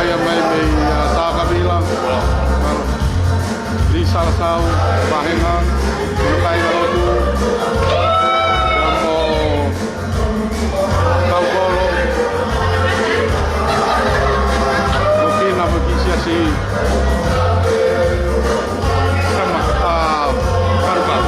Kaya may sa kabilang di Salsaw, Bahengan, Lukay Galotu, Gambo, Kaukolo, mungkin nama kisah si sama Karukan.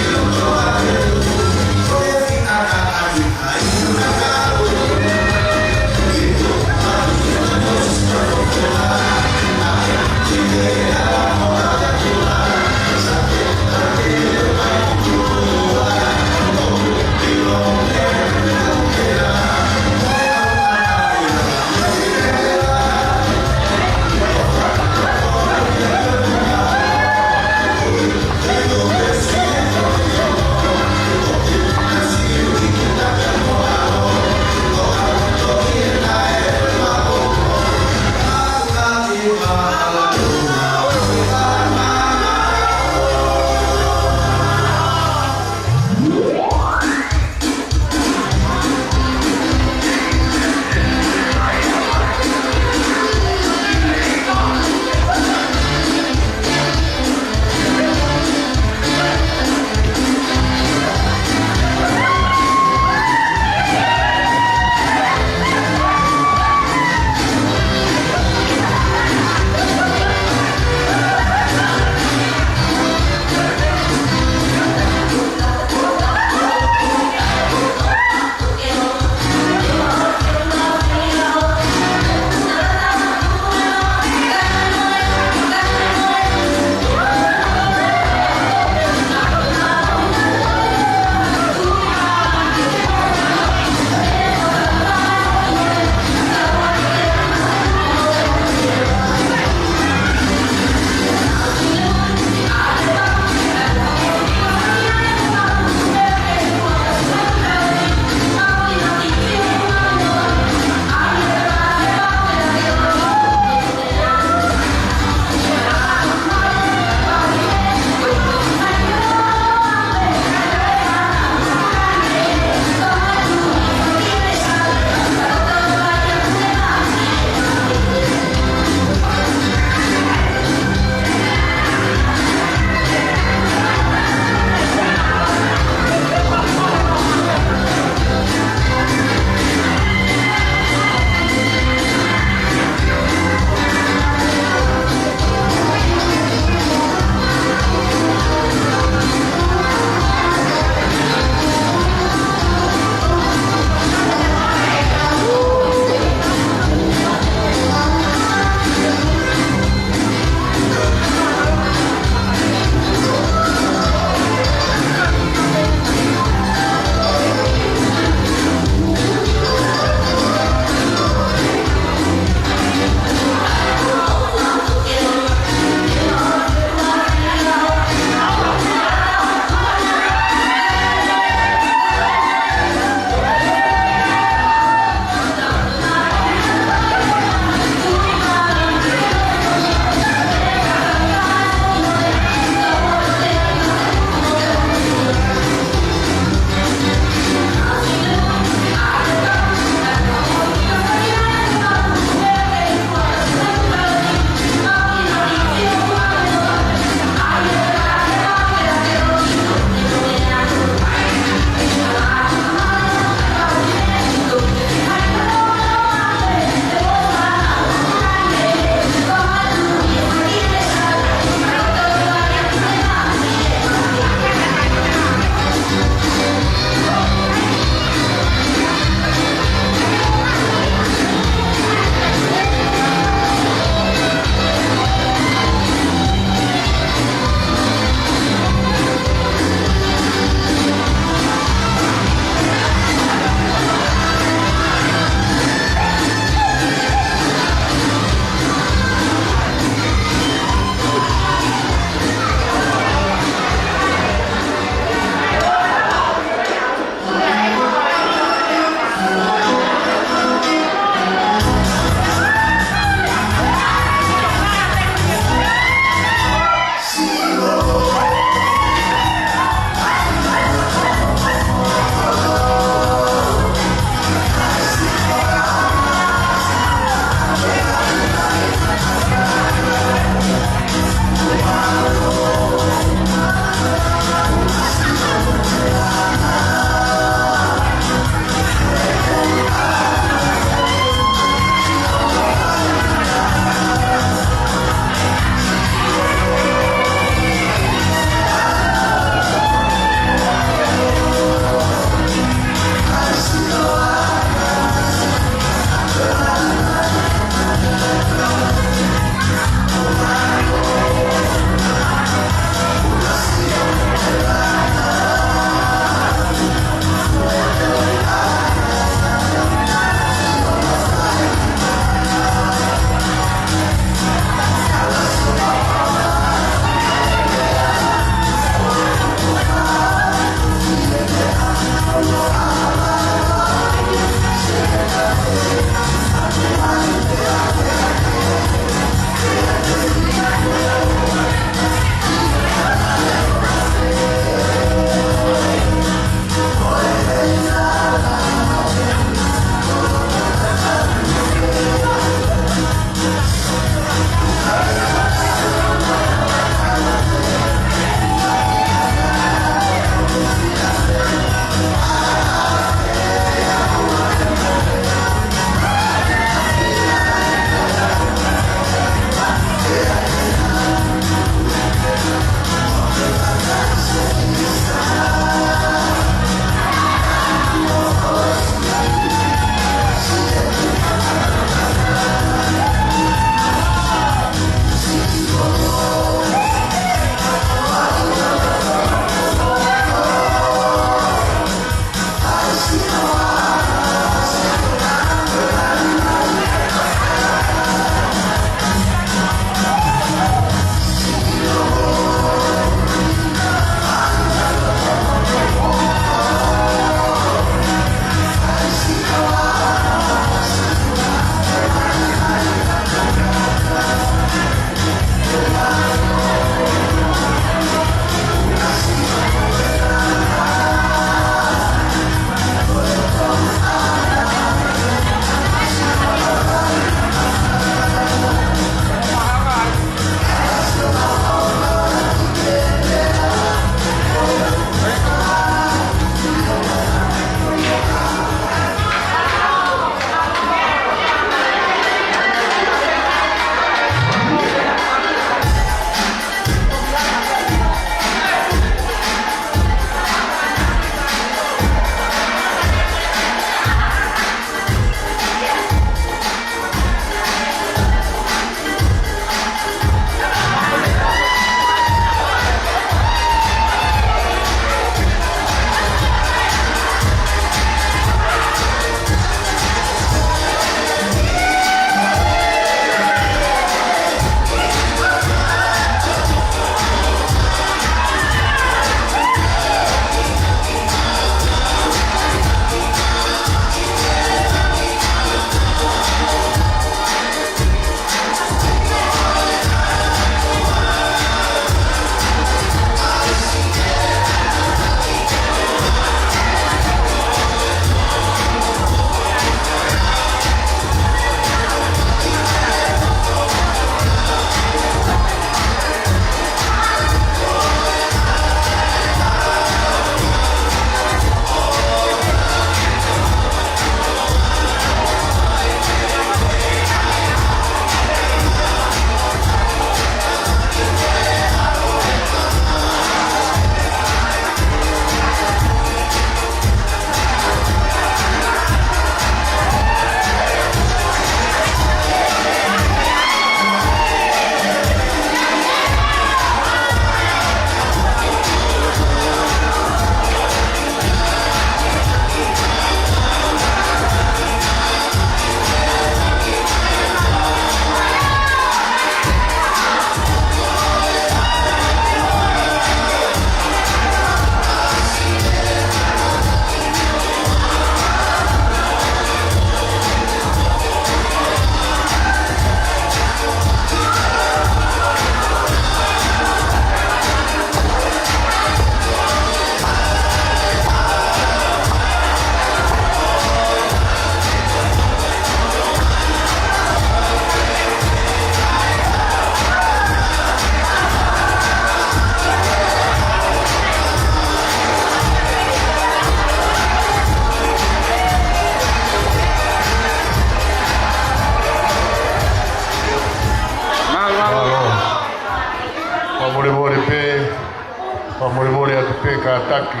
Whamore atu pe kātaki.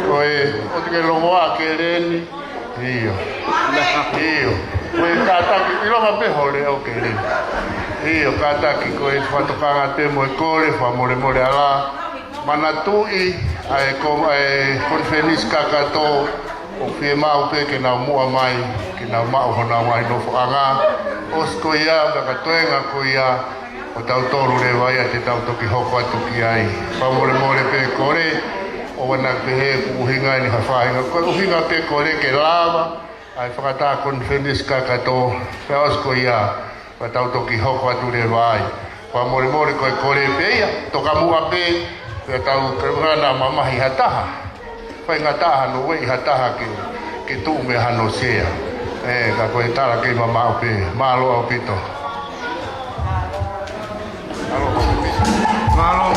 Koe, o te ke longoa ke reni. Iyo. Koe kātaki, ilonga peho leo ke reni. Iyo, kātaki koe whatokanga te moe kore, whamore ala. Manatui, ai konfenis kakato, o fie mau pe ke nau mua mai, ke nau mau hona mai no whaanga. Os ko ia, kakatoenga ko ia, o tau toru re vai a te tau toki hoko atu ki ai. Whamore pe kore, o wana pehe uhinga ni hawhainga. Koe uhinga pe kore ke lava, ai whakata konfenis kakato, pe os ko ia, o tau toki hoko atu re vai. Whamore koe kore pe ia, toka mua pe, pe tau kerana mamahi hataha. Whai ngataha no wei hataha ke tu me hano sea. Ka koe tala ke mamau pe, malo au pito. Malo.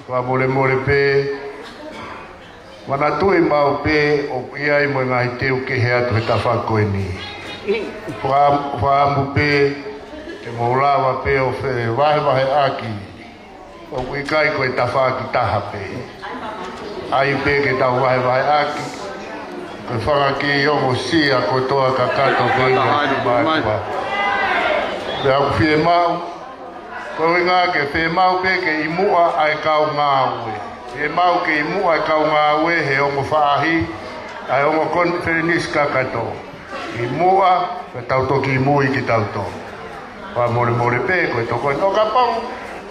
Wa mole pe. Wana tui mau pe o ia i mo ngai te o ke he atu he tawhako e ni. Wha pe e mo lawa pe o whe wahe aki. O kui kai koe tawhaki taha pe. Ai pe ke tau wahe aki. Koe whakaki i ongo sia ko toa ka kato koe ina mātua. Pe au whie mau. Koe ngā ke whe mau pe ke i mua ai kau ngā ue. E mau ke i mua ai kau ngā ue he ongo whaahi. Ai ongo konferenis ka kato. I mua, ka tau toki i mui ki tau to. Wa more pe koe toko. O ka pau,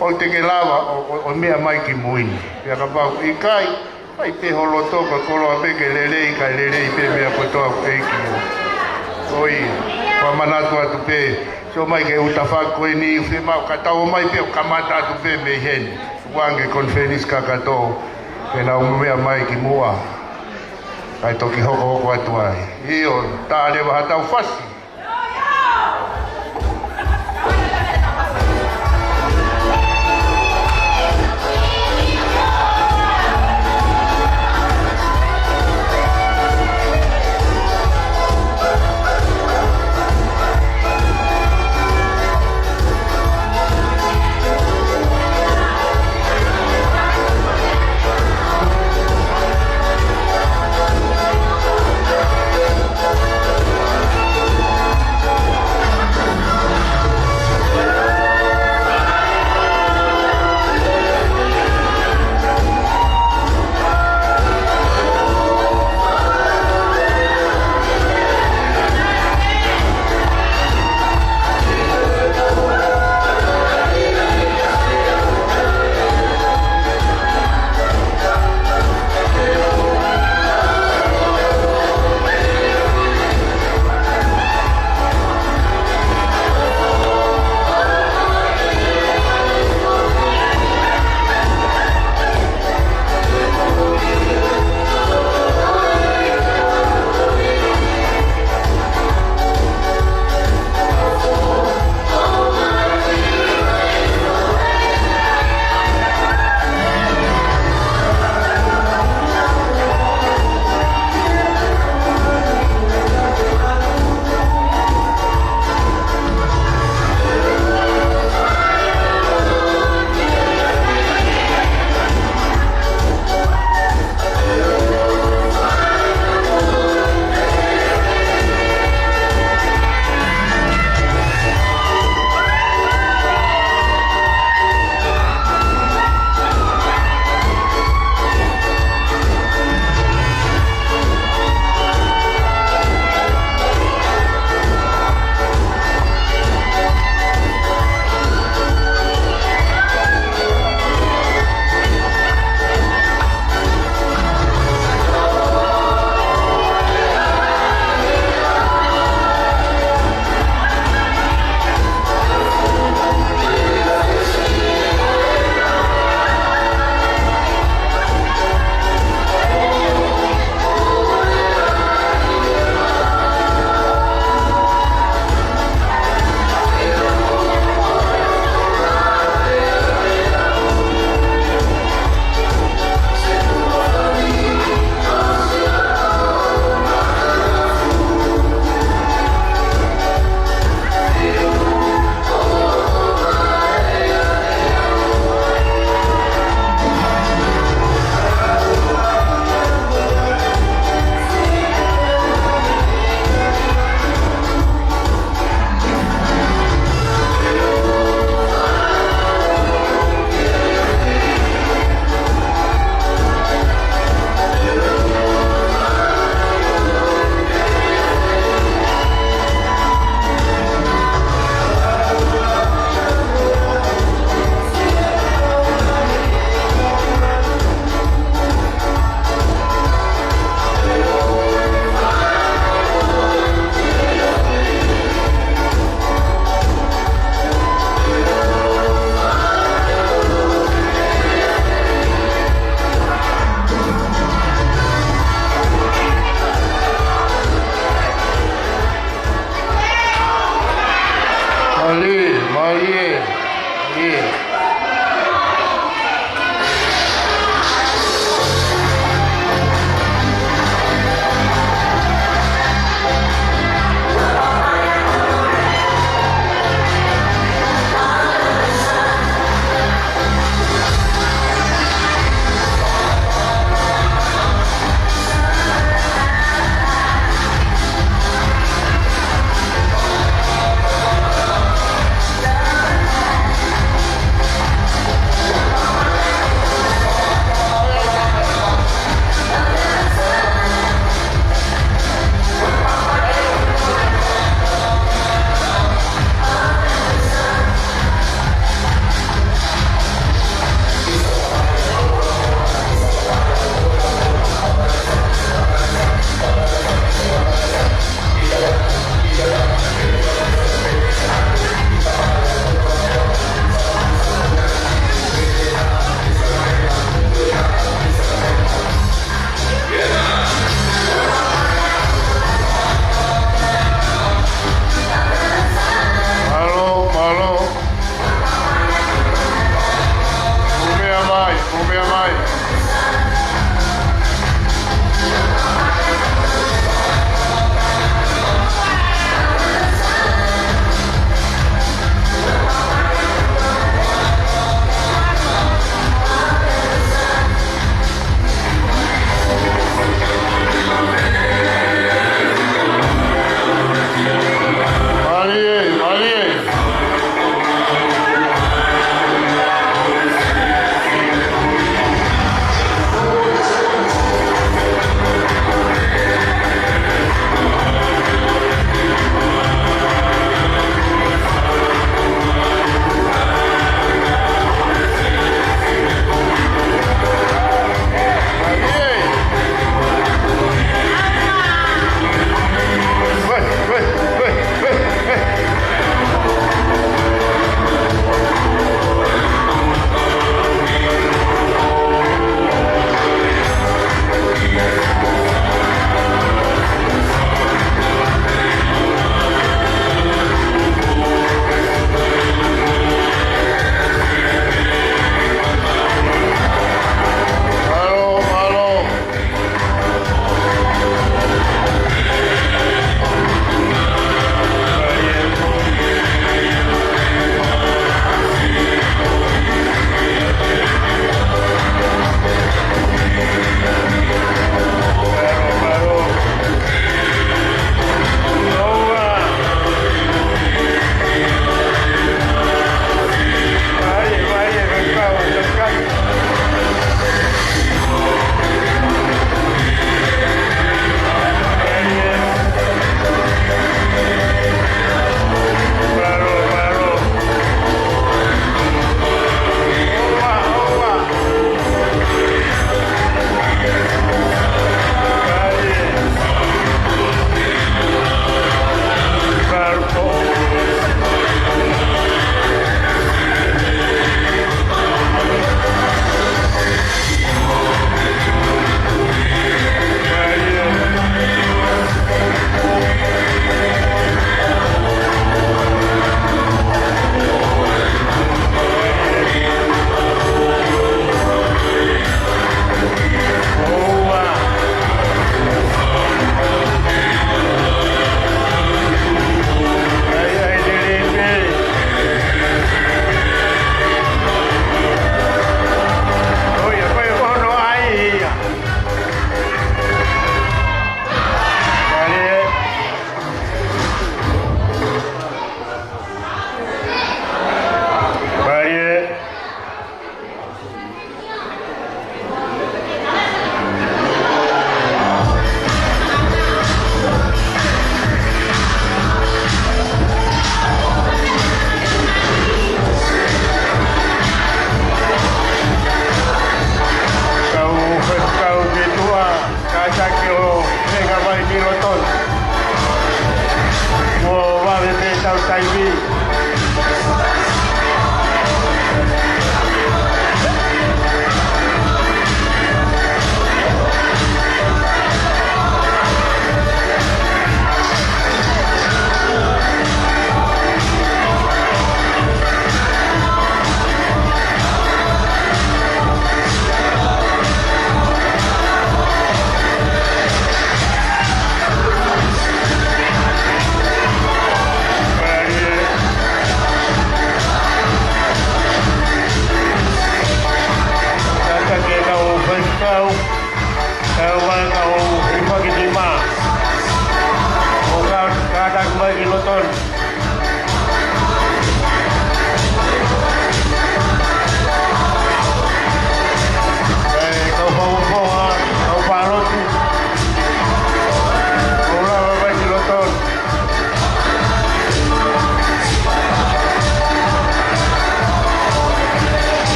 o te ke lawa, o mea mai ki muini. Pea ka pau, i kai, ai pe holo toka koloa pe ke lelei, kai lelei pe mea koe toa eiki o. Oi, wa manatu atu pe, so mai ke utawhako e ni, whi mau, ka tau mai pe o kamata atu pe me heni. Wange konferenis ka kato, pe na umea mai ki mua. Kai toki hoko atu ai. Io, ta lewa hatau fasi.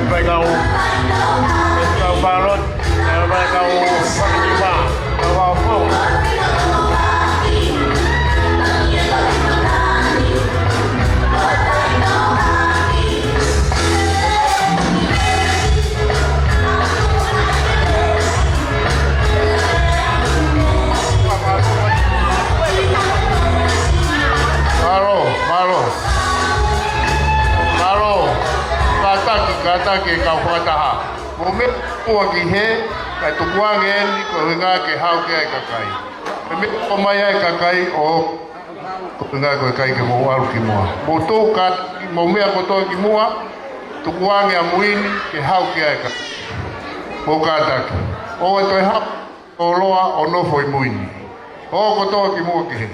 vai kau balot, vai kau pakiba, kau apa? Kata ke kau whakataha. Mo me pua ki he, kai tukuang e ni ko hinga ke hau ke ai kakai. Me ko mai ai kakai o ko hinga ko kai ke mo aru ki mua. Mo tō ka, mo mea ko tō ki mua, tukuang e amuini ke hau ke ai kakai. Mo kata ki. O e toi hap, o loa o nofo i muini. O ko tō ki mua ki he.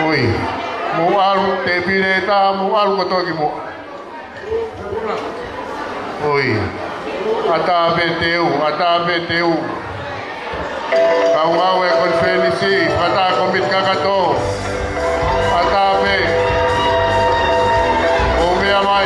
Oi. Mo alu te pire ta mo alu ko toki mo. Oi. Ata beteu. Kau ngau e konferensi, ata komit kakato. Ata be. Komea mai.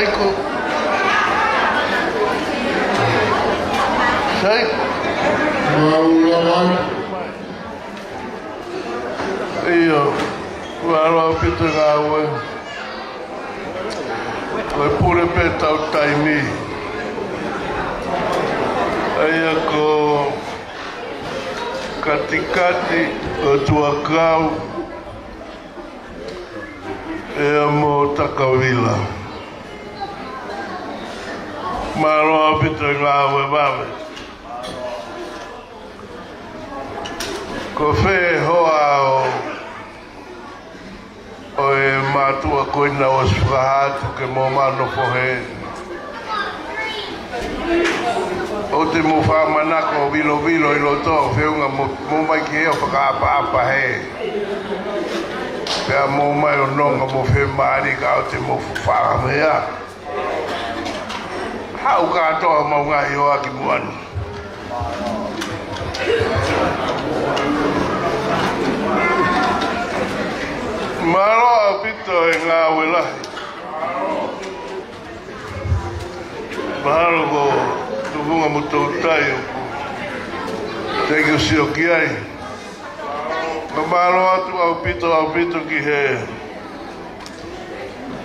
Saiko. Saiko. Iyo, wala pito ngawe. Koe pure peta o taimi. Aia ko katikati o tua kau ea mo takawila. Maroa pito ngawe mame. Ko whe hoa o e mātua koina o whakahatu ke mō mano pohe. O te mo whamanako o vilo i loto, whiunga mō mai ki eo whakaapa he. Pea mō mai o nonga mō whe maari ka o te mō whakamea. Hau katoa mau ngahi o aki muani. Maroa pito e ngā welahi. Maharo ko tukunga mo tautai o ku. Teki o sio ki ai. Maroa tu au pito ki he.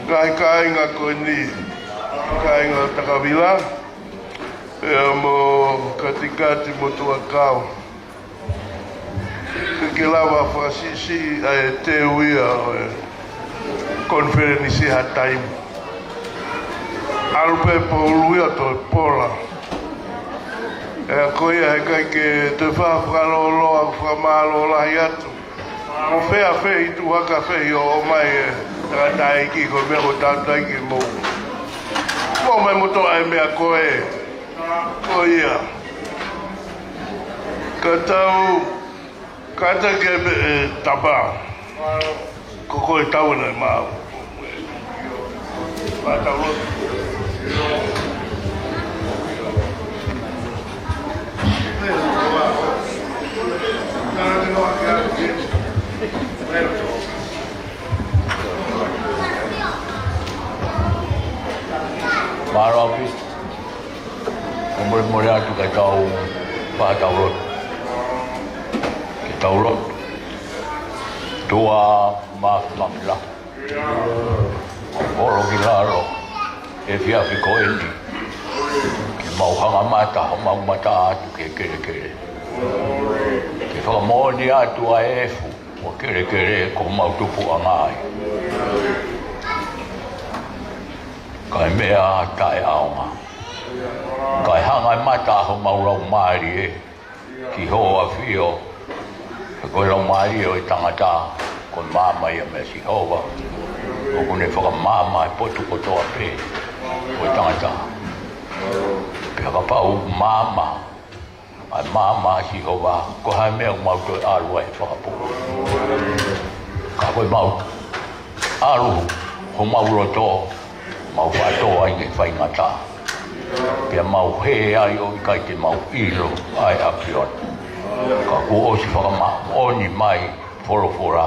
Kai ngā koe ni. Kai ngā takawila. Ea mo katikati mo tua kau. Ke lava whakasisi e te uia o e konferenisi ha taim. Arupe po uluia to e pola. E a koia he kai ke te whakaloa whakamalo lahi atu. O whea i tu haka whei o mai e takatai ki ko mea ko tātai ki mō. Mō mai moto ai mea koe. Ko ia. Ka tau kata ke tapa. Koko e tau na mau. Tau. Marapi. Umur atu ka tau pa tau. Taurot tua mafla oro gilaro e fia fiko endi ke mau hanga mata mau mata atu ke kere ke whakamoni atu a efu o kere ko mau tupu angai kai mea tae aonga kai hanga mata ho mau rau maari e ki hoa fio ko lau mai o tangata ko mama ia me si hova o kone whaka mama e potu kotoa pe o tangata pe haka pau mama ai mama si hova ko hai mea mau toi aru e whakapu ka koe mau aru ho mau roto mau whatoa ai nge whaingata pe mau he ai o kai te mau ilo ai apion ka ku o si whakama oni mai forofora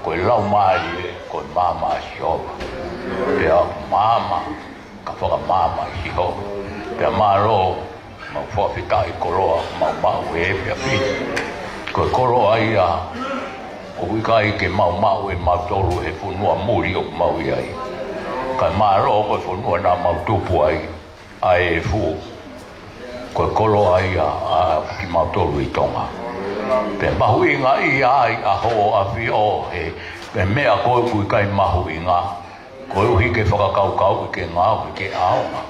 koe lau maari e koe mama si hova pea mama ka whakamama si hova pea maro mau whawhita i koroa mau e pea pi koe koroa ia o wikai ke mau e mau toru he whunua muri o mau i ai kai maro koe whunua na mau tupu ai ai e fu koe koroa ia a ki mau toru i tonga pe mahu inga i ai a ho a fi o he pe mea koe kui kai mahu inga koe uhi ke whakakau i ke ngā i ke aonga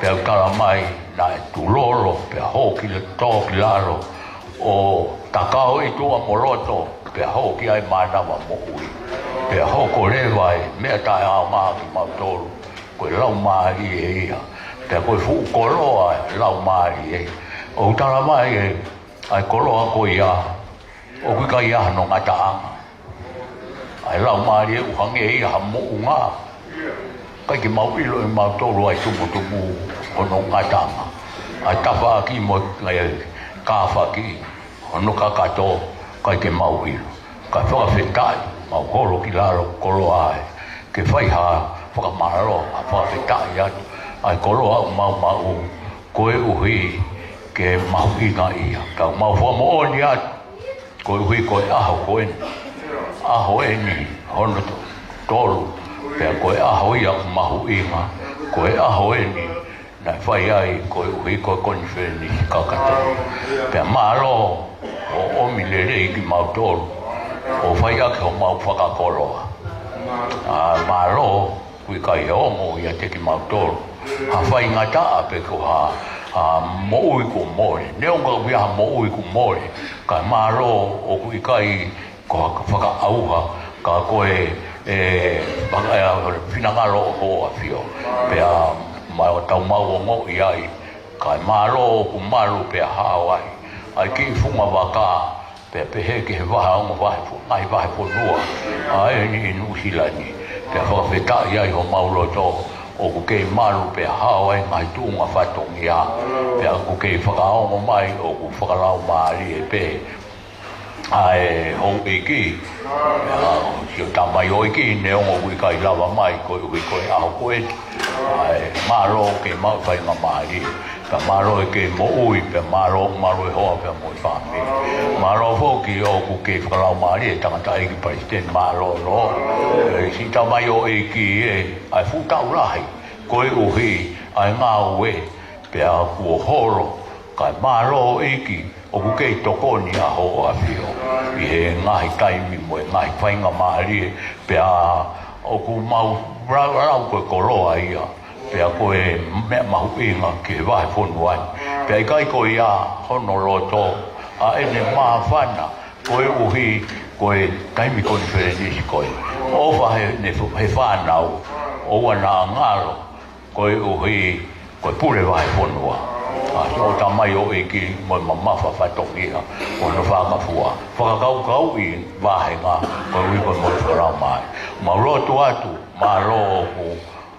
pe au tara mai na e tuloro pe a ho ki le tō ki laro o takao i tua moroto pe a ho ki ai manawa mo ui pe a ho ko rewai mea tae ao maa ki mau toru koe lau maari e ia pe koe fu koroa lau maari e o tara mai e ai koroa ko ia o kui kai aha no ngata anga ai lau maari e uhange ia ha mo unga kai ki mau ilo i mau toru ai tumu hono ngata anga ai tafa aki mo ngai kafa ki hono kakato kai ke mau ilo kai whaka whetai mau koro ki laro koroa ai ke whai ha whakamaro, a whakawhitai atu. Ai koro au mau koe uhi ke mahuinga ia. Kau mau whamooni atu, koe uhi koe aho eni, hono tolu. Pea koe aho ia mahuinga, koe aho eni, nai whai ai koe uhi koe konifeni kakatoro. Pea malo o omile rei ki mau tolu, o whai ake o mau whakakoroa. Malo kui kai ongo ia te ki mau tolu. Ha whai ngata ape ko ha moui ku more. Neonga wia ha moui ku more. Kai malo o kui kai ko whakaauha ka koe pinangalo ho a fio. Pea mai o tau mau o mo iai. Kai malo ku maru pea hawai. Ai ki funga waka pea pehe ke he waha ongo wahe ponua. Ai ni inu hilani. Pea whakawheta iai ho maulo tō. O ku kei maru pe hawai ngai tūnga whatongi a. Pea ku kei whakaongo mai o ku whakalau maari e pe. Ai hou e ki. Sio tamai o e ki ne ongo kui kai lawa mai koe ui koe aho koe. Ai maro ke mau whainga maari. Pea maro e ke mo ui pe maro e hoa pe mo i whame. Maro whoki o ku kei whakalau maari e tangata e ki Palestine maro no. Si tamai o e ki e ai whutau rahi koe uhi ai ngā ue pea kua horo kai maro e ki o ku kei tokoni a ho a fio i he ngahi taimi mo e ngahi whainga maari pea o ku mau rau koe koroa ia pea koe mea mahu inga ki he wahe whonu ai pea i kai koe ia hono roto a ene maa whana koe uhi koe taimi koni wherenisi koe owa he whanau owa nā ngaro koe uhi koe pure wahe whonua o tamai o e ki mo mamafa whatongia o no whakafua whakakau i wahenga koe ui koe mo wharau mai ma roto atu ma roho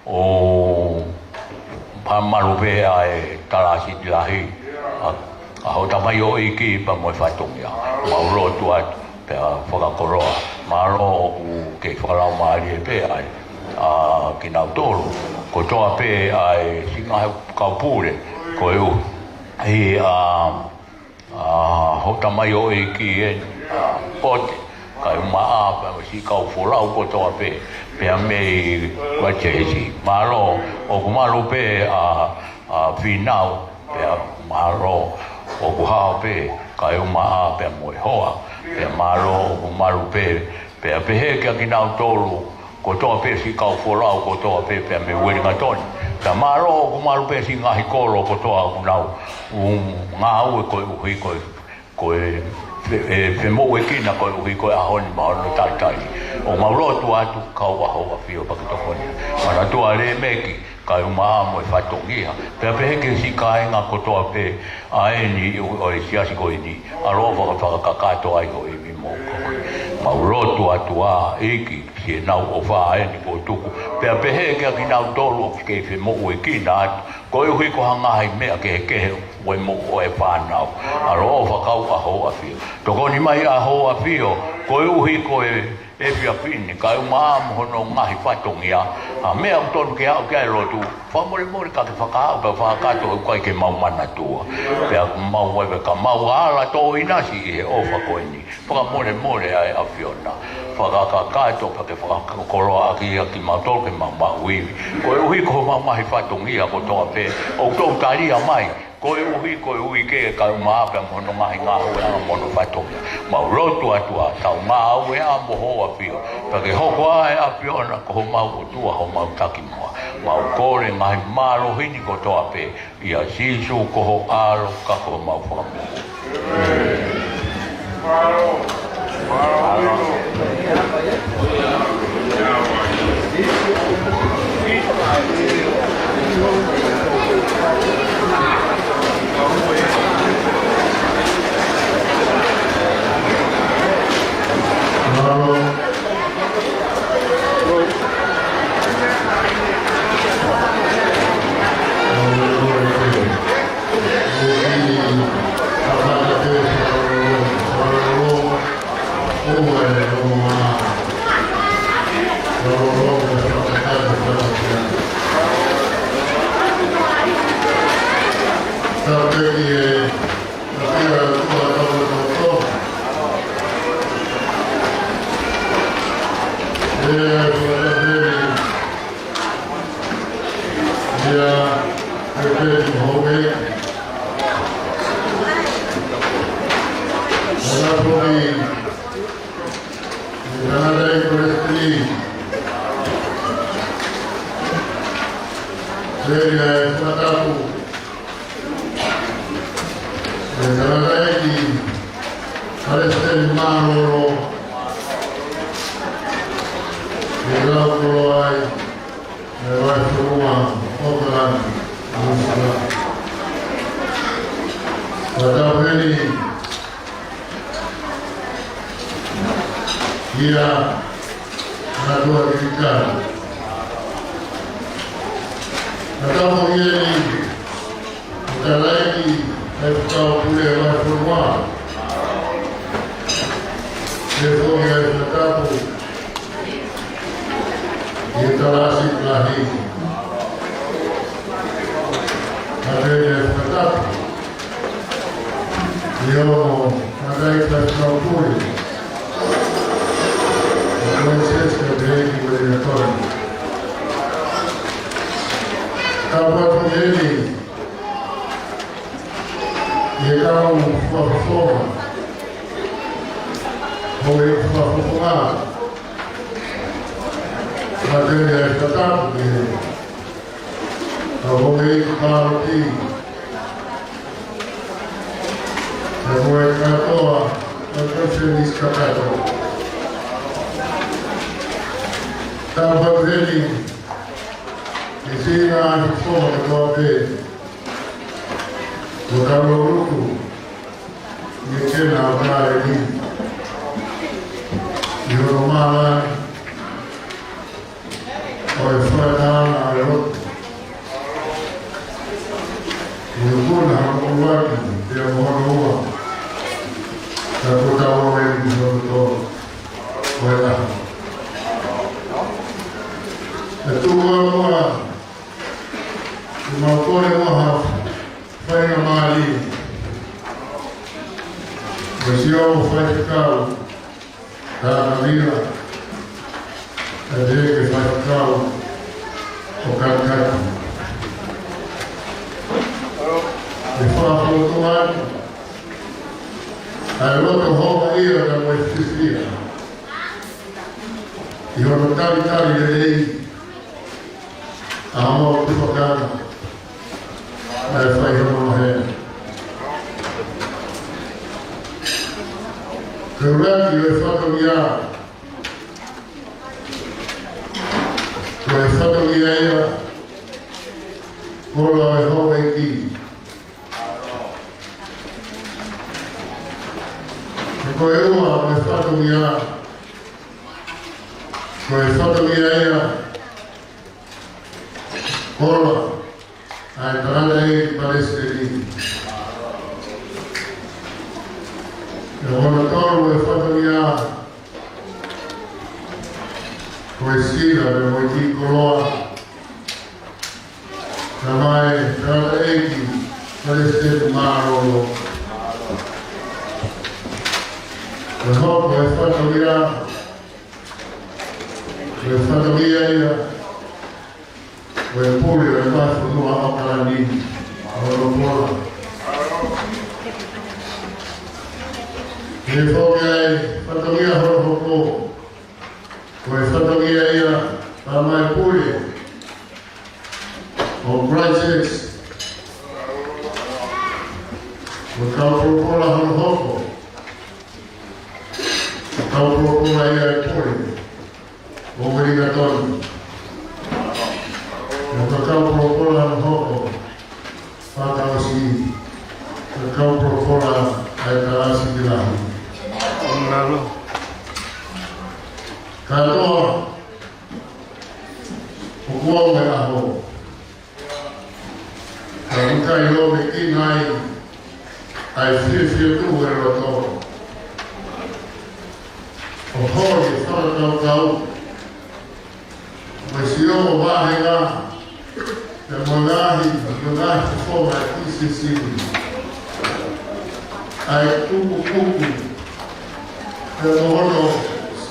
o pamaru pea e tarasi tilahi a ho tamai o e ki pa mo whatongia ma roto atu pea whakakoroa ma roho ke wharau mai e pea ai ki nau tolu ko toa pe ai singa kaupure ko eu e ho tamai o e ki e pote kai maa pa si kau folau ko toa pe pe me kwa chesi malo o kumalo pe finau pe malo o kuhao pe kai maa pe mo hoa pe malo o kumalo pe he ki nau tolu ko toa pe si kau folau ko toa pe me weringa toni ta maro ko maru pe si ngahi kolo ko toa unau ngā au ko uhi ko pe mo e kina ko uhi ko ahoni mahono tai o mauro tu atu kau waho wa fio pa to koni mana tu ale meki kai uma mo fa tongia pe ke si kai nga ko toa pe ai ni o si asi ko ni aro fa ka to ai ko i mo mauro tu atu a eki si nau o fa ai ni ko tuku pe he ke ki nau tolu ke fe mo e kina ko uhi ko hanga hai me ke o mo o e fa nau aro fa kau a ho a fio to ko ni mai a ho a fio ko uhi ko e pia pini kai uma hono ngahi fatongia a me au tonu ke au ke lotu fa mori ka ke fa to ko ke mau mana tu pe mau we ka mau ala to inasi e o fa ko ni fa mori ai a fiona fa ka to pa ke fa ko ro a ki mau to ke mau wi ko uhi ko mau mai fatongia ko to pe o to tari a mai ko uhi ke ka ma pe mo no mai nga ho na mo no fato ma roto atua ta ma we a mo ho a pio pa ke ho kwa a pio na ko ma o tu ho ma ta ki mo ma ko re mai ma ro hini ko to ape ia si su ko ho aro ka ko ma fa Oh,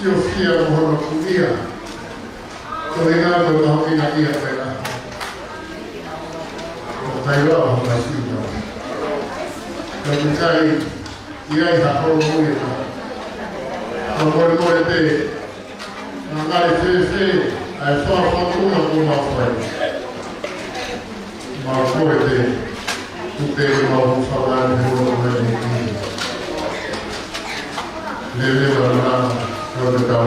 Sio fia mhono kulia Tôi đã tôi học cái này là phải là thầy đó không phải gì đâu. Mình chạy đi ai học không có gì đâu. Không có để ngay thế ai so cũng học phải mà có để thực tế mà không sao là không có gì lên là nó được đâu.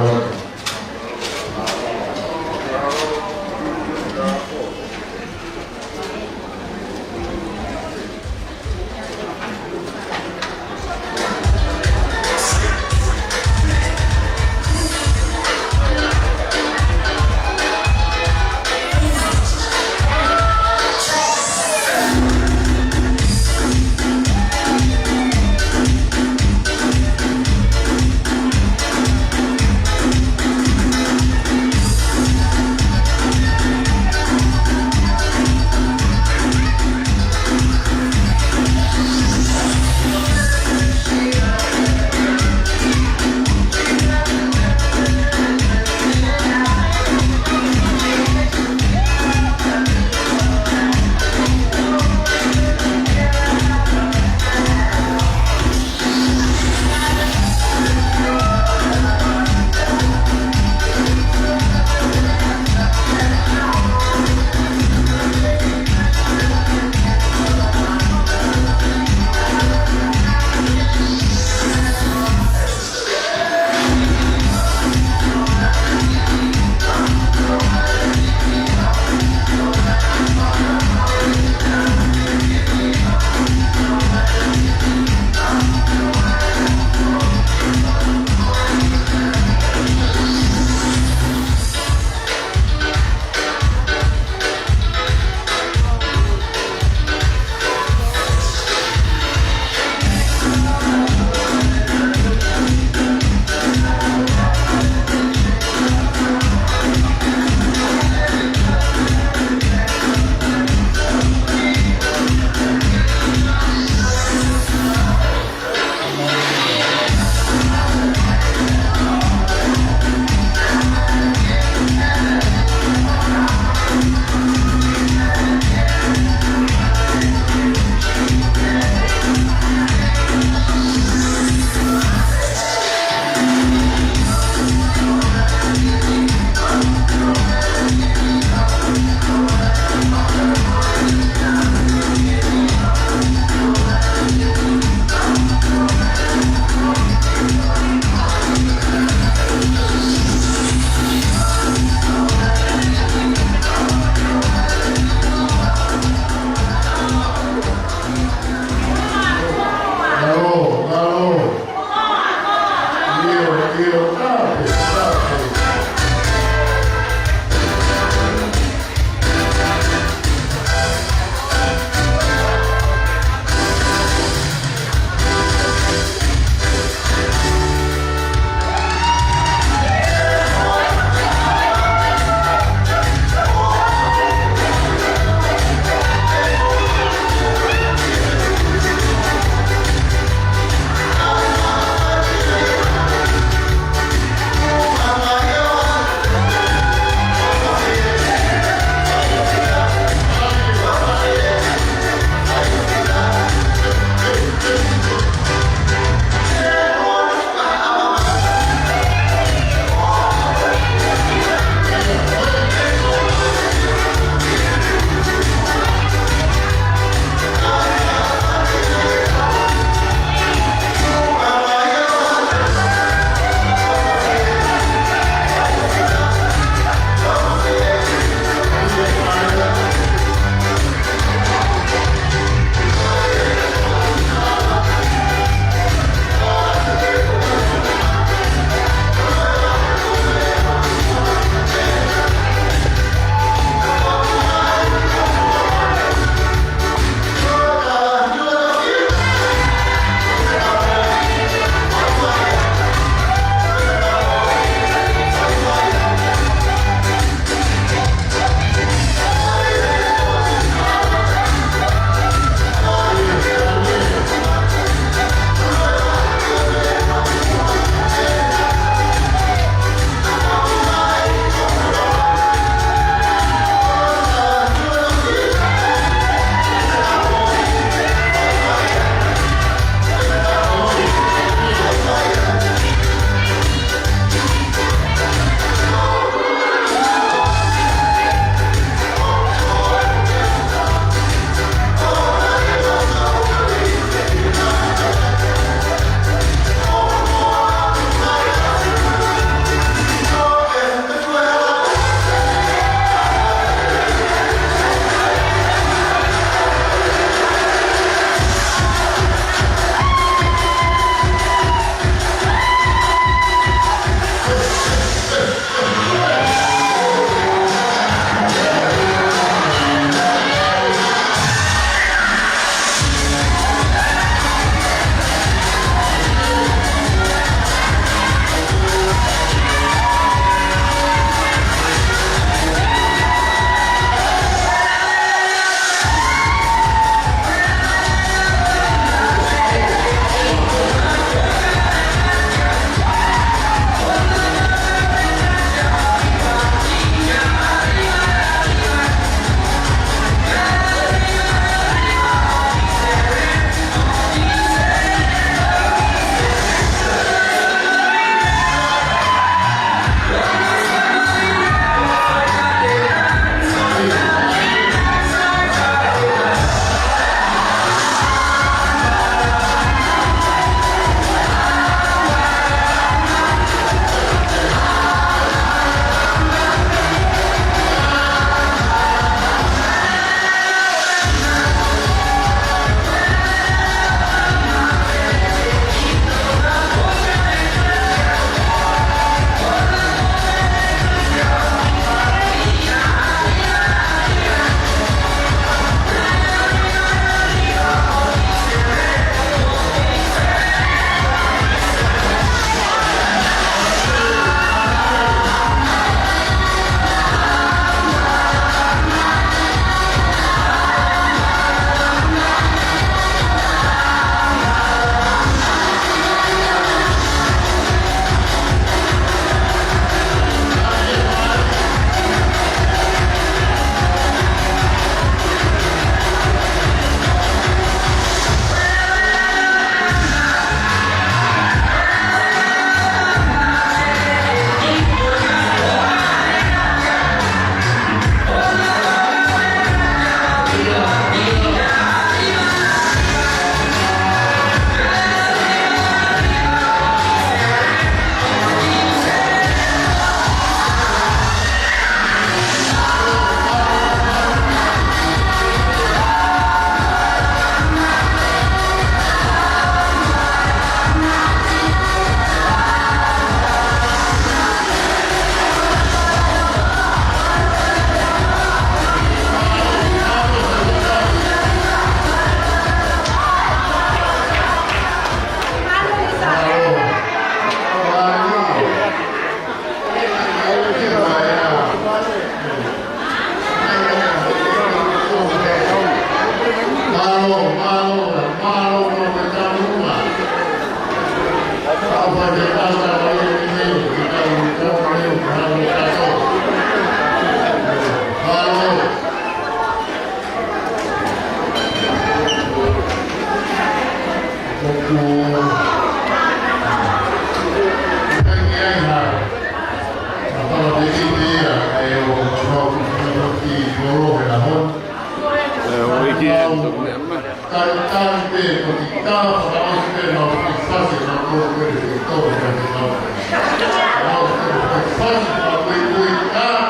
Hãy subscribe cho kênh Ghiền Mì Gõ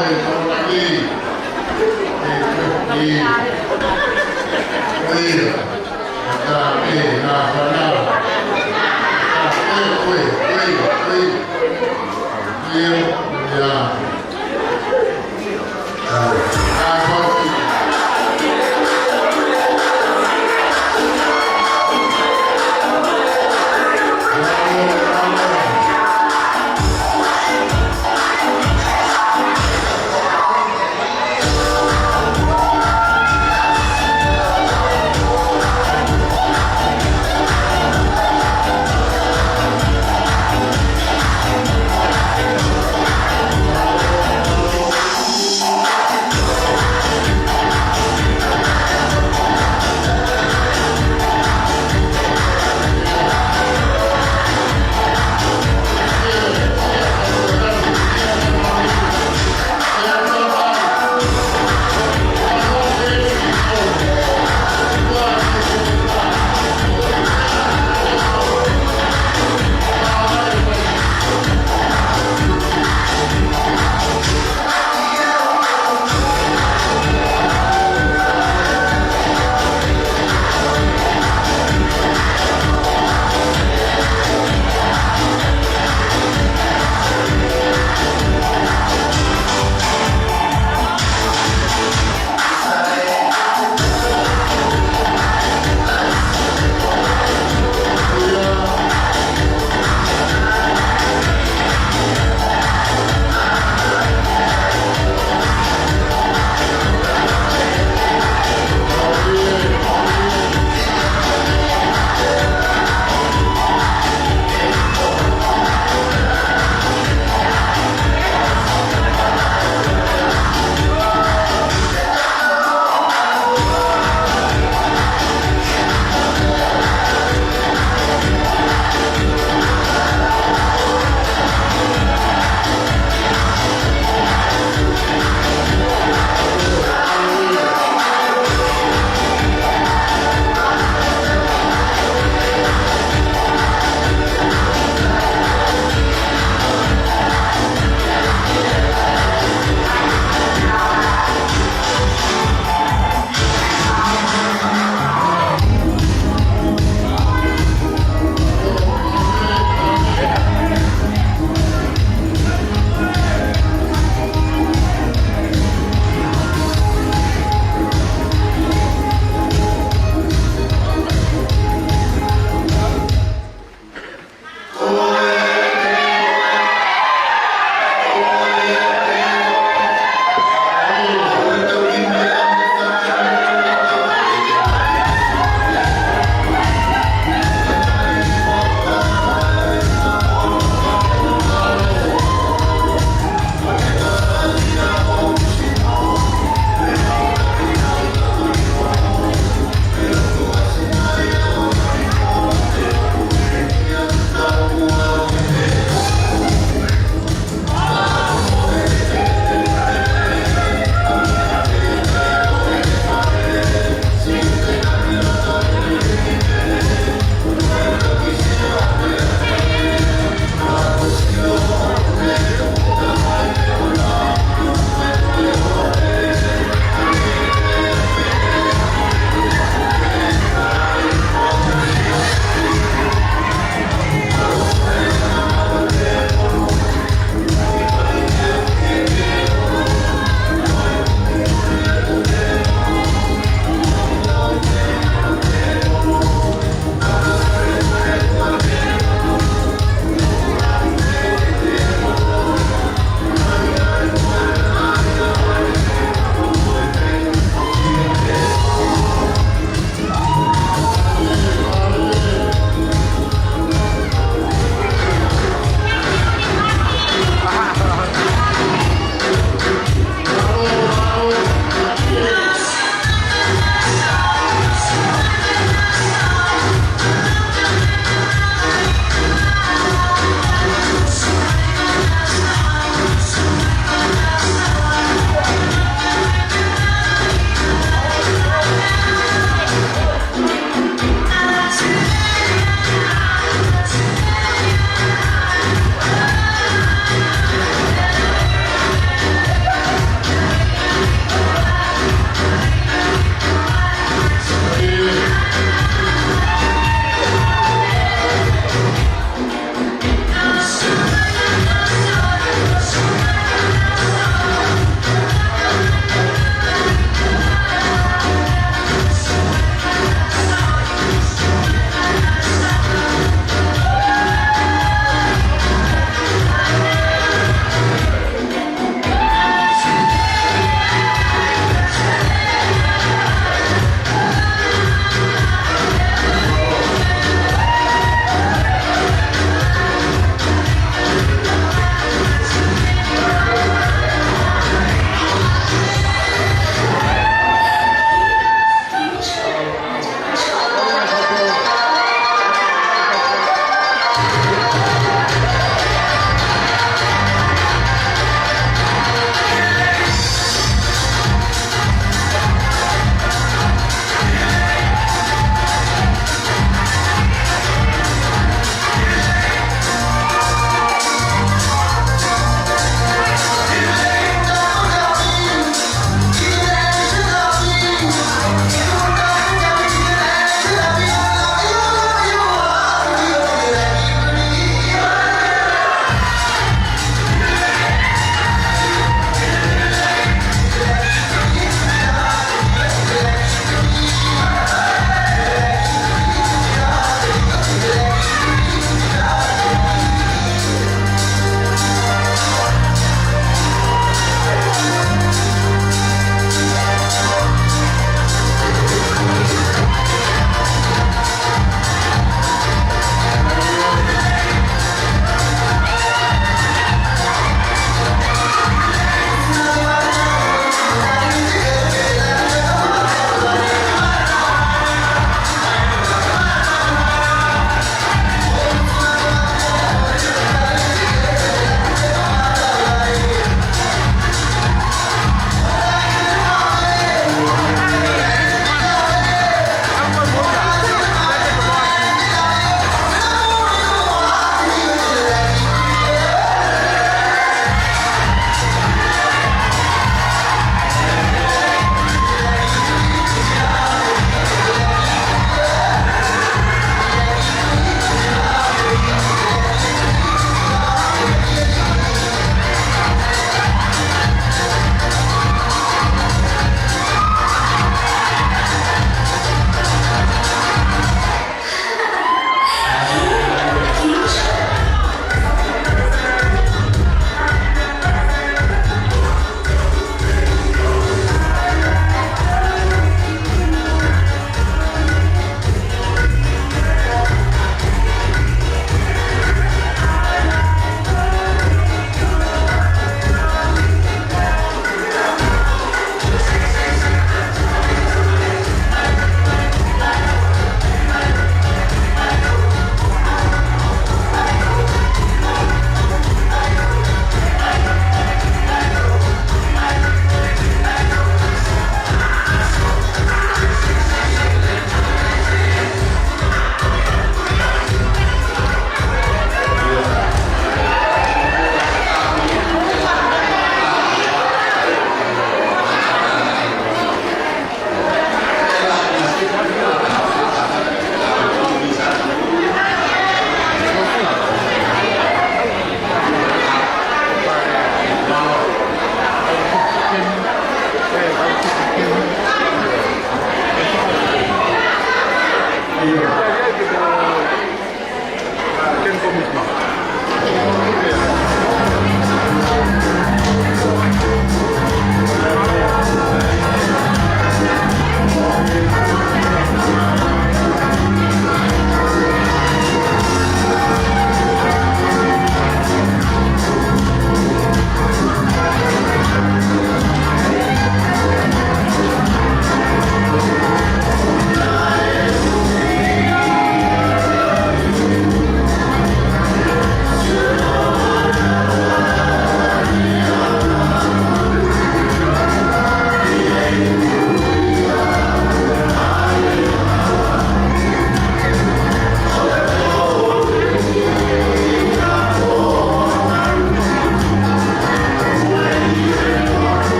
để không bỏ lỡ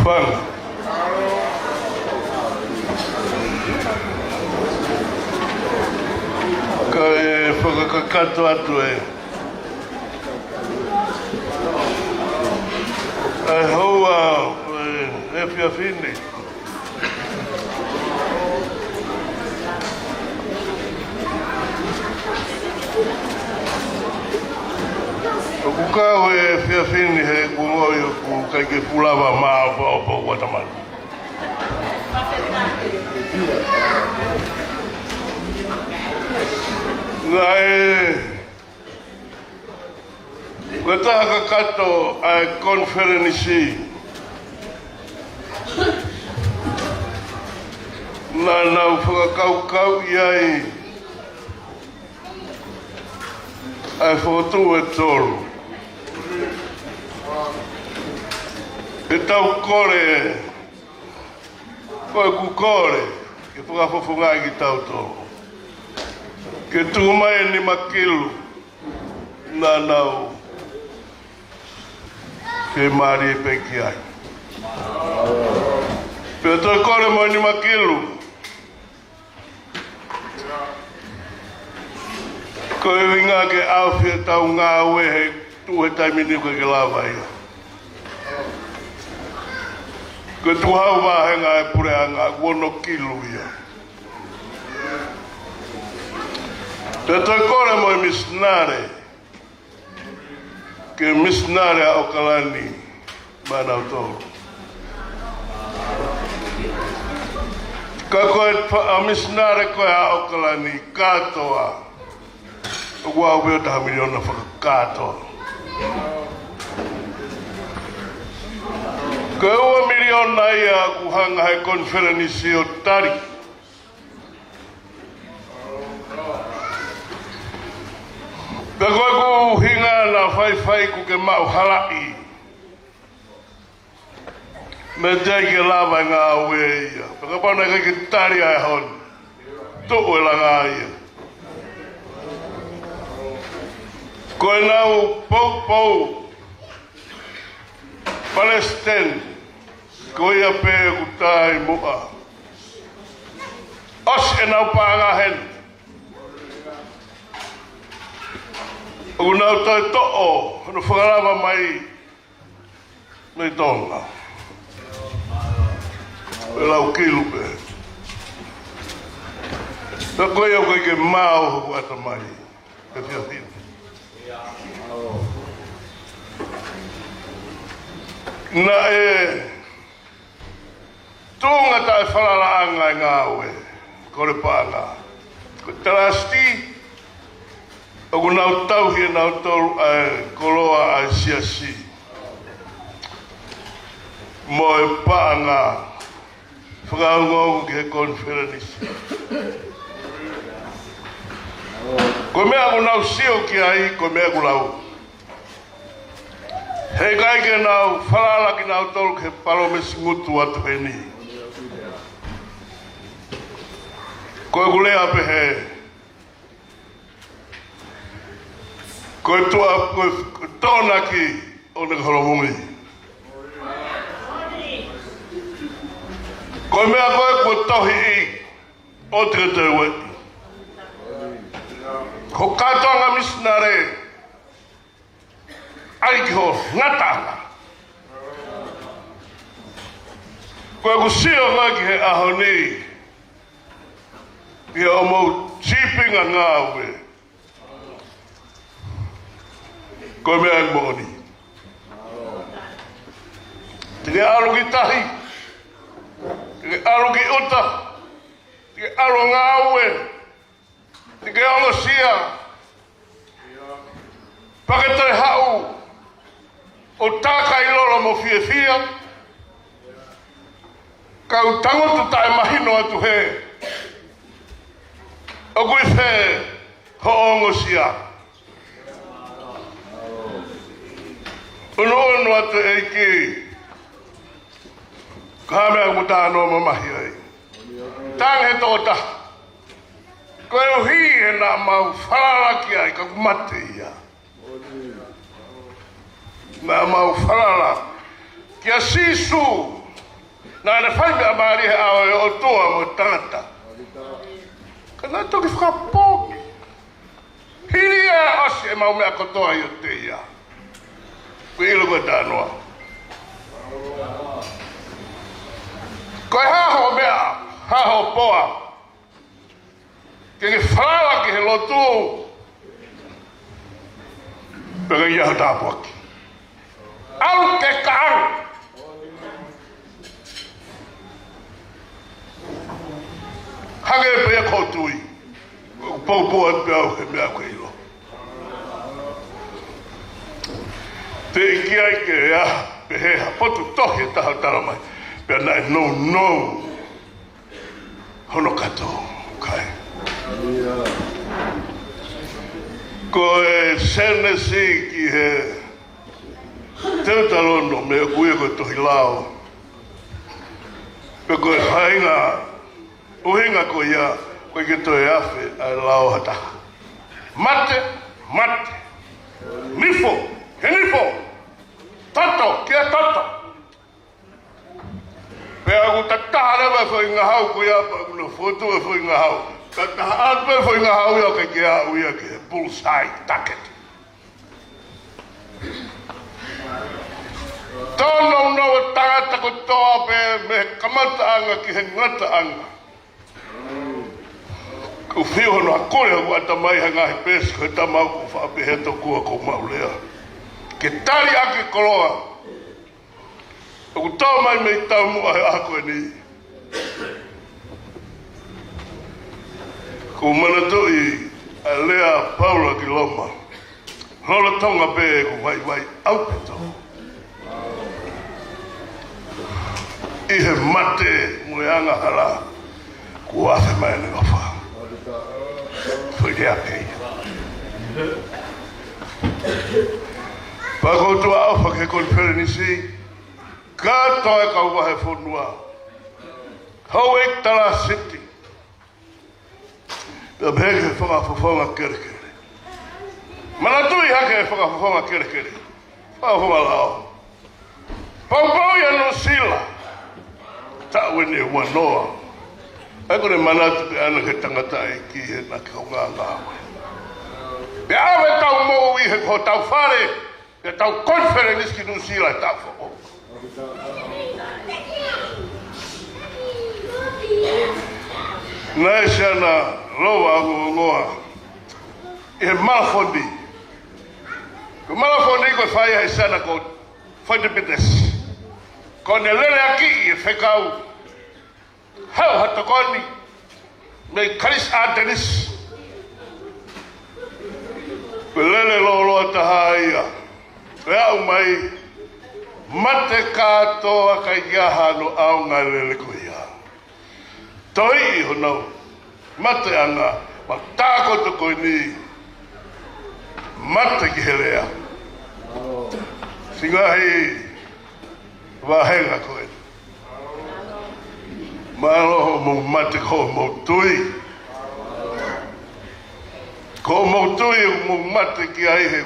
Bang. Ka whakakato atu e. Ai hoa e whiawhine. O kukau e whiawhine he kungoi o ku kai ke pulawa maa o Guatemala. Ngai Wataha kato a conference na nau whakakau iai ai whotu e tolu. E tau kore koe ku kore ke whakafofungai ki tau tolu. Ke tūmai ni makilu na nau ke mari e peki ai. Pea toi kore mo ni makilu. Koe winga ke awhia tau ngā ue he tuhe taimini koe ke lawa ia. Koe tuhau wahenga e pure anga wono kilu ia. Pea toi kore mo i misnare. Ke misnare a Okalani manau tolu. Ka koe a misnare koe a Okalani katoa. Ua weo taha miliona whakakatoa. Koe ua miliona ia kuhanga he konferenisi o tari. Ka koe ku hinga na whai ku ke mau halai. Me tei ke lawa ngā ue ia. Whakapana ke tari ai hon. Tu'u e langa ia. Koe nau pou Palestine. Koe ia pēe ku tai mua. Os e nau pānga hen. O nau tai to'o, no whakarawa mai nei tonga. E lau kilu pe. Ta koe au koe ke mau hoku ata mai. Te whiawhine. Na e tūnga tae whalala anga i ngā ue. Kore pānga. Ko trasti. Oku nau tauhi e nau tolu koloa ai siasi. Mo e pānga whakaungongu ki he konferenisi. Ko mea ku nau sio ki ai, ko mea ku lau. Hei kai ke nau whalala ki nau tolu ki he palomesi ngutu atu he ni. Ko e ku lea pe he. Koe tua, koe tōna ki o ne holomungi. Koe mea koe koe tohi i o te te weti. Ko katoanga misnare ai ki ho ngatanga. Koe ku sio ngā ki he aho ni i o mou chipinga ngā ue. Koe mea e moni. Tike aro ki tahi. Tike aro ki uta. Tike aro ngā ue. Tike ongo sia. Paketai hau. O tāka i loro mo fia. Kau tangotu tae mahino atu he. O kui whe ho ongo sia. Ono atu e ki ka mea muta no mamahi ai. Tang he tōta. Koe o hi he nā mau whalalaki ai ka kumate ia. Nā mau whalala. Kia sisu Na le fai me amari he ao e o toa mo tangata. Kana toki whakapoki. Hiri a ose e mau mea kotoa i o te ia. Kui ilo koe tānoa. Koe haho mea, haho poa. Ke whalawa ki he lotu. Pega ia tāpuaki. Au ke kāru. Hange e pia koutui. Poupua e pia he mea koe ilo. Te iki ai ke ea, pe he hapotu tohi e taha tala mai. Pia nai no. Hono kato, kai. Ko e sene si ki he teutalono me kuia koe tohi lao. Pe koe hainga, uhinga ko ia, koe ke toi afe a lao hata. Mate. Nifo, he nifo. Toto, kia toto. Pea ku tataha rewa fo inga hau ko ia pa kuna fotu e fo inga hau. Tataha atme fo inga hau ia ke kia uia ke bullseye target. Tono no tangata ko toa pe me kamata anga ki he ngata anga. Ku whio no akore o ata mai hanga he pes ko tamau ku fa pe he to ku ko maulea. Ke tali ake koloa. Ku tau mai me tau mua he ako e ni. Ku manatoi a lea Paula ki loma. Lola tonga pe ku vai au peto. I he mate mueanga hala. Ku afe mai ne ofa. Foi de apei. Pakotua ofa ke konfere nisi. Ka toi ka wahe whonua. Hau ek tala siti. Pea bheke whakawhawhanga kerekere. Manatui hake whakawhawhanga kerekere. Whakawhawhanga lao. Paupau ya no sila. Ta wene wanoa. Eko ne manatu pe ana ke tangata e ki he na ke honga ngawe. Pe awe tau mo i he ko tau whare. Pe tau konfere niski no sila tau whao. Nai siana loa ngoa e malafondi. Ko malafondi ko fai ai sana ko fondi bites. Ko ne lele aki e fekau. Hau hatokoni me karis adenis. Ko lele lo tahaia. Ea mai mate katoa kai gaha no au ngalele ko ia. Toi hono mate anga ma tako to ko ni mate ki helea. Singa hei wa henga ko e. Malo mo mate ko mo tui. Ko mo tui mo mate ki ai he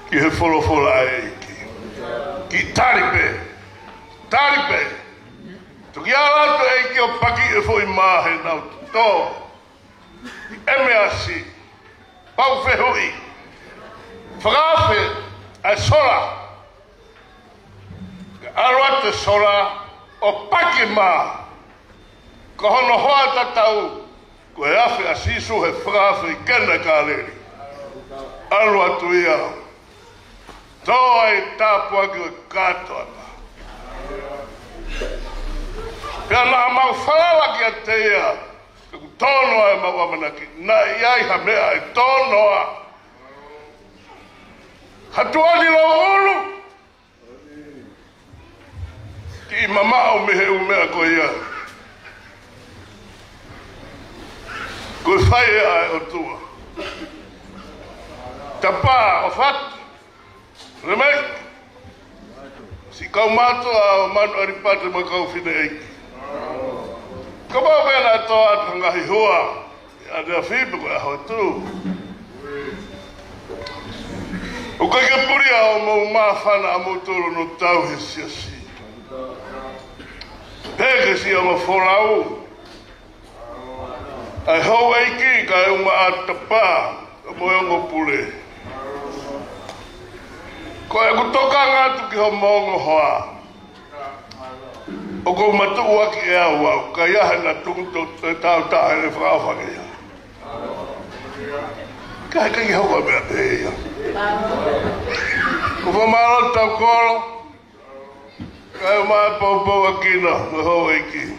ki he folo ai ki taripe tu ki ala to e ki o paki e foi mahe na to MRC pau fe hui frafe a sola arwate sola o paki ma ko hono hoa tatau ko e afe asisu he frafe i kena ka aleri alwa tu ia toa e tapua ki o katoa pa. Pea na mau whalawa ki a te ia, ku tonoa e mau amanaki, na iai ha mea e tonoa. Hatuani lo ulu. Ki mamao mehe umea ko ia. Ko whai e ai o tua. Tapa o fatu. Remei, si kau matua o manu aripate ma kau fine eiki. Ka mau mena toa ngahi hua, a rea whipe koe aho tu. O kai ke puri au mau mawhana a mau toro no tau he siasi. Peke si o folau. Ai hau eiki ka e unga atapa. Moyongo pule. Ko e kutoka ngatu ki ho mongo hoa. O ko matu waki e awa. Ka iaha na tungto te tau taha e whakawhake ia. Ka heka ki hau mea te ia. Ko whamaro tau koro. Ka e mai paupau a kina. Me hau eiki.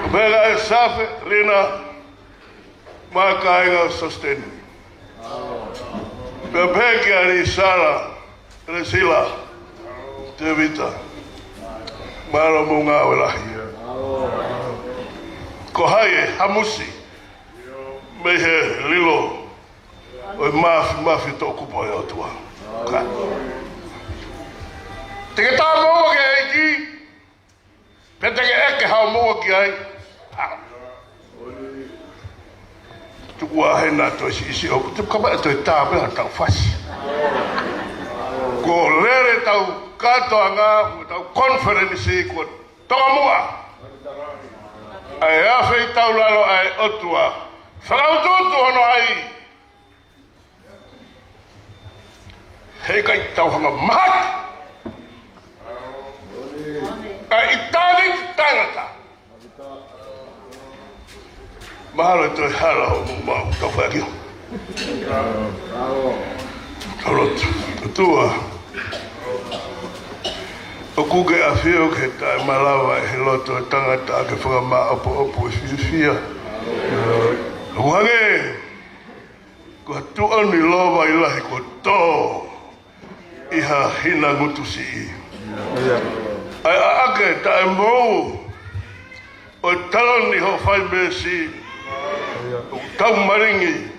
Ko pega e safe rina. Mai kainga sustain. Pea peki ari sara, re sila, te vita. Mara munga welahi. Ko hai hamusi, me he lilo, oi mafi to kupo e otua. Teke tā mua ke eiki, pe teke eke hao mua ki ai, ua he nā toi si o te kama e toi tāpe a tau whasi. Ko lere tau katoa ngā, tau conference ko tonga mua. Ai awhi tau lalo ai otua. Whakaututu hono ai. Hei kai tau hanga mahat. Ai i tāni tangata. Mahalo toi hala o mau tau whakio. Tarotu, tua. O kuke a whio ke tae malawa e he loto e tangata ke whakama opo e whiwhia. Wange, ko tuani lowa i lahi ko tō iha hina ngutusi i. Ai a ake tae mou o taloni ho whai mesi tau maringi.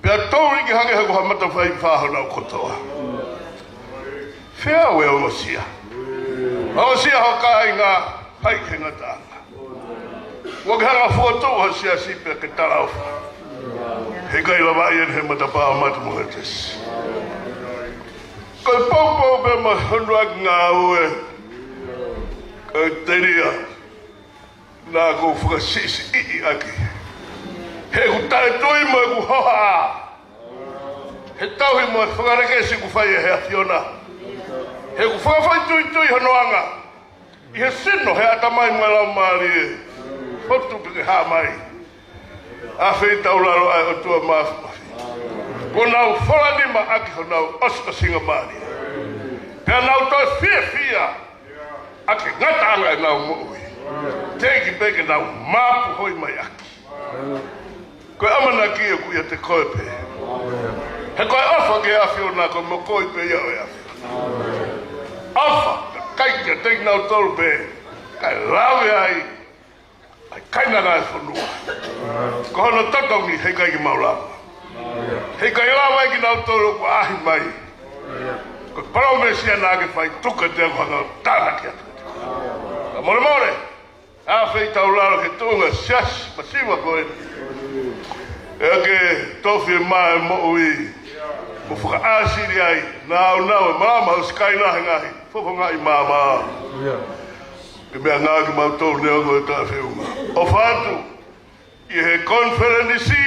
Pea tōri ki hange hako hamata whai whāhana o kotoa. Whea we o sia. O sia ho kai ngā haikenga tāna. Waka hanga whuatou ha sia sipea ke tarauwha. He kai lawa ian he matapaa matu mo he tesi. Kai paupau pe ma honua ki ngā ue. Kai teria. Nā kou whakasisi ii aki. He ku tae tui mo e ku hoha. He tauhi mo e whakarekesi ku whai e he athiona. He ku whakawhai tui hanoanga. I he sino he atamai mo e lau maari e. Hotu pike haa mai. A whei tau laro ai o tua maafi. Ko nau whalanima aki ho nau osta singa maari. Pea nau toi fia. Aki ngata anga e nau moui. Teki peke nau mapu hoi mai aki. Koe amana ki e kuia te koe pe. He koe awha ke awhi o nā koe mo koe pe iau e awhi. Awha, ka kaikia teki nau tolu pe. Kai lawe ai. Ai kaina ngai whanua. Ko hono tataungi hei kai ki maulawa. Hei kai lawa ki nau tolu ko ahi mai. Koe parau me sia nā ke whai tuka te whanga tāna ki atu. Ka more more. Awhi tau laro ke tuunga sias, masiwa koe. E ke tofi mai mo ui. Mo whaka asiri ai. Nau nau e mama o skai nahi ngahi. Fofo ngai mama. Ke mea ngā ki mau tō neo koe tā whiunga. O whātu, i he konferenisi,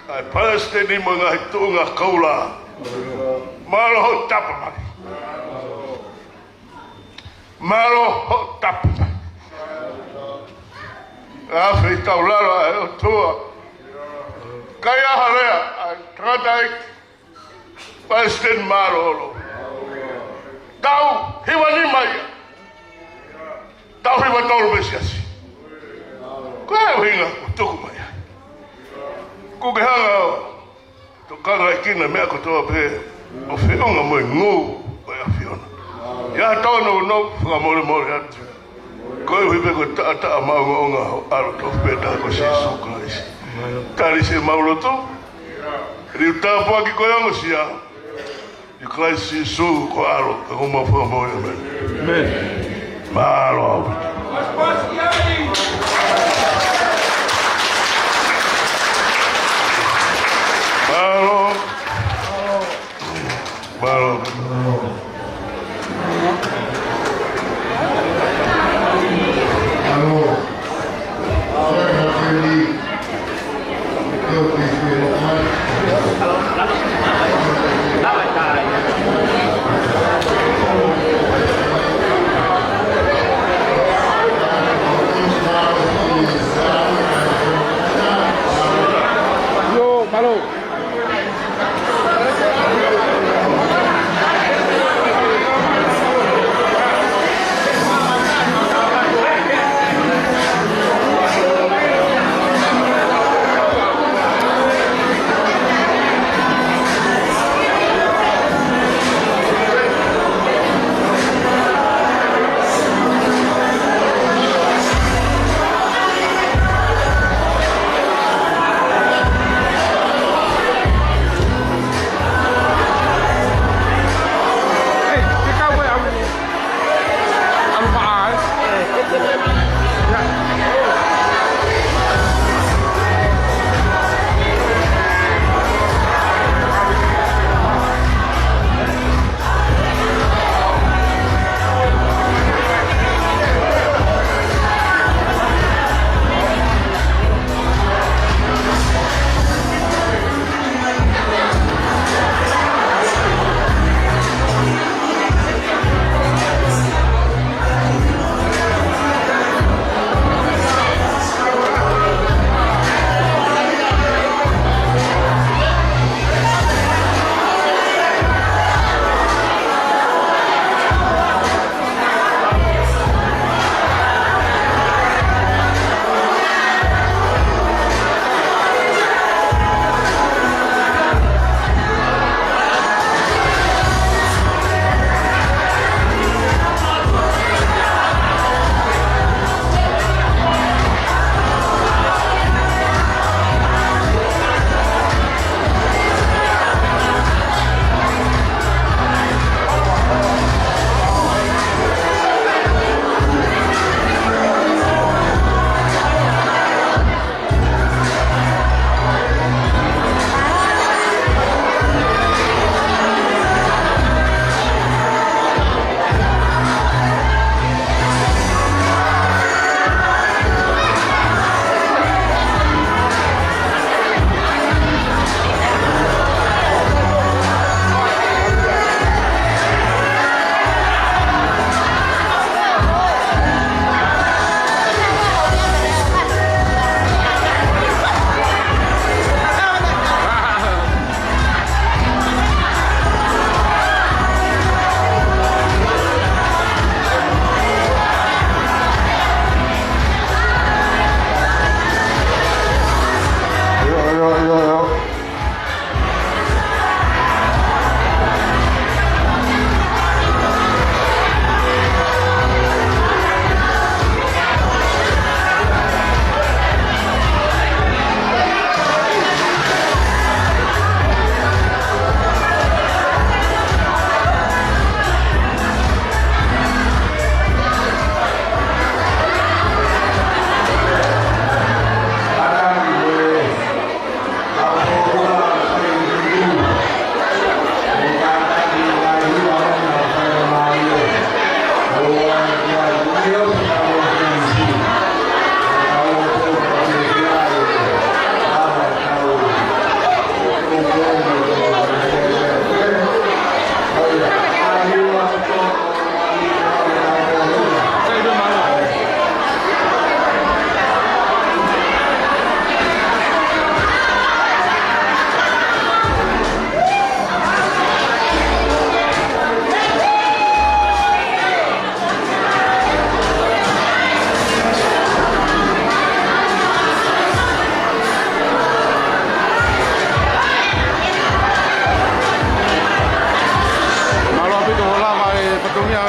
ai Palestini mo ngahi tūnga kaula. Maro ho tapamari. Maro ho tapamari. Awhi tau laro ai o tua. Kai aha rea, ai trataik, Palestine maro olo. Tau, hiwa ni mai. Tau hiwa tolu mesiasi. Koe o hinga, o tuku mai. Kuke hanga o, to kanga ikina mea kotoa pe, o whiunga mo i ngū, o ia whiona. Ia tōna o no, whakamore more atu. Koe hui peko taa maunga o ngā ho aro tofu pētā ko Sisu Christ. Tari se mauloto, riu tāpua ki koe ango sia, i Christ Sisu ko aro, ka huma whakamore amen. Amen. Mahalo au. Mahalo. Mahalo.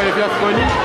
e fiatu koe ni?